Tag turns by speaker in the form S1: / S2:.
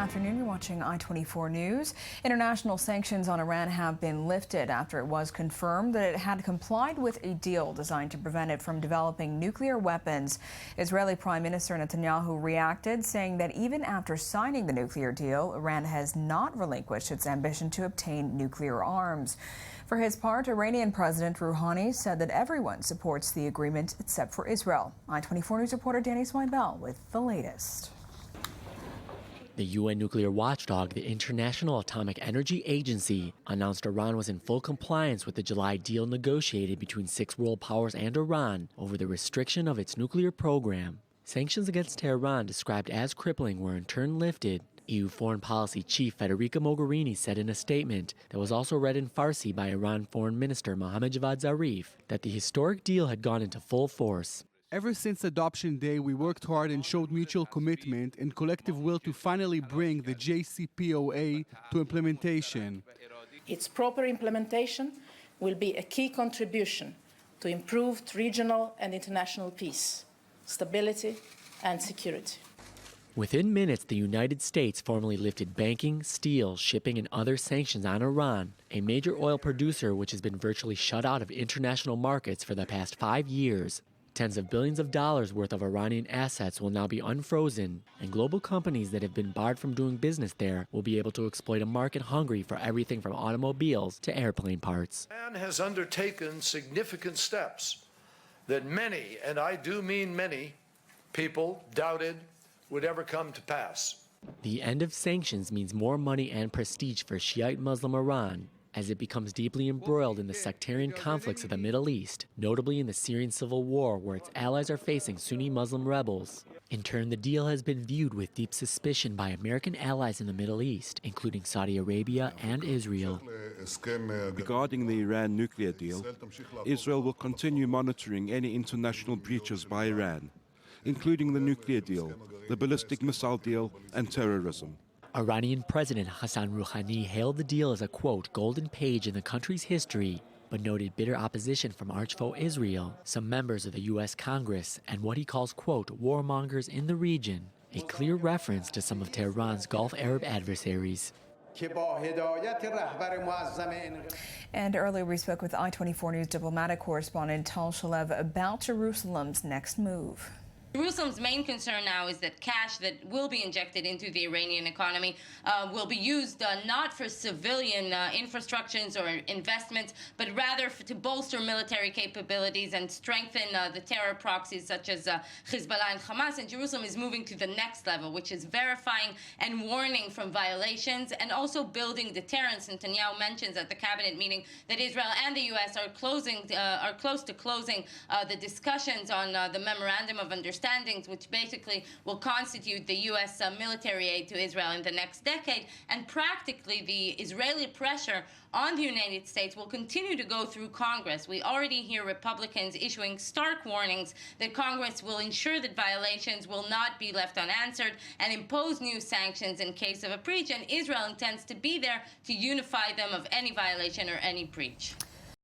S1: afternoon. You're watching I-24 News. International sanctions on Iran have been lifted after it was confirmed that it had complied with a deal designed to prevent it from developing nuclear weapons. Israeli Prime Minister Netanyahu reacted, saying that even after signing the nuclear deal, Iran has not relinquished its ambition to obtain nuclear arms. For his part, Iranian President Rouhani said that everyone supports the agreement except for Israel. I-24 News reporter Danny Swinebell with the latest.
S2: The UN nuclear watchdog, the International Atomic Energy Agency, announced Iran was in full compliance with the July deal negotiated between 6 world powers and Iran over the restriction of its nuclear program. Sanctions against Tehran, described as crippling, were in turn lifted. EU Foreign Policy Chief Federica Mogherini said in a statement that was also read in Farsi by Iran Foreign Minister Mohammad Javad Zarif that the historic deal had gone into full force.
S3: Ever since adoption day, we worked hard and showed mutual commitment and collective will to finally bring the JCPOA to implementation.
S4: Its proper implementation will be a key contribution to improved regional and international peace, stability, and security.
S2: Within minutes, the United States formally lifted banking, steel, shipping, and other sanctions on Iran, a major oil producer which has been virtually shut out of international markets for the past 5 years. Tens of billions of dollars worth of Iranian assets will now be unfrozen, and global companies that have been barred from doing business there will be able to exploit a market hungry for everything from automobiles to airplane parts.
S5: Iran has undertaken significant steps that many, and I do mean many, people doubted would ever come to pass.
S2: The end of sanctions means more money and prestige for Shiite Muslim Iran as it becomes deeply embroiled in the sectarian conflicts of the Middle East, notably in the Syrian civil war where its allies are facing Sunni Muslim rebels. In turn, the deal has been viewed with deep suspicion by American allies in the Middle East, including Saudi Arabia and Israel.
S6: Regarding the Iran nuclear deal, Israel will continue monitoring any international breaches by Iran, including the nuclear deal, the ballistic missile deal, and terrorism.
S2: Iranian President Hassan Rouhani hailed the deal as a, quote, golden page in the country's history, but noted bitter opposition from archfoe Israel, some members of the U.S. Congress, and what he calls, quote, warmongers in the region, a clear reference to some of Tehran's Gulf Arab adversaries.
S1: And earlier we spoke with I-24 News diplomatic correspondent Tal Shalev about Jerusalem's next move.
S7: Jerusalem's main concern now is that cash that will be injected into the Iranian economy will be used not for civilian infrastructures or investments, but rather to bolster military capabilities and strengthen the terror proxies such as Hezbollah and Hamas. And Jerusalem is moving to the next level, which is verifying and warning from violations and also building deterrence. Netanyahu mentions at the cabinet meeting that Israel and the U.S. are close to closing the discussions on the memorandum of understanding, which basically will constitute the U.S. Military aid to Israel in the next decade. And practically, the Israeli pressure on the United States will continue to go through Congress. We already hear Republicans issuing stark warnings that Congress will ensure that violations will not be left unanswered and impose new sanctions in case of a breach. And Israel intends to be there to unify them of any violation or any breach.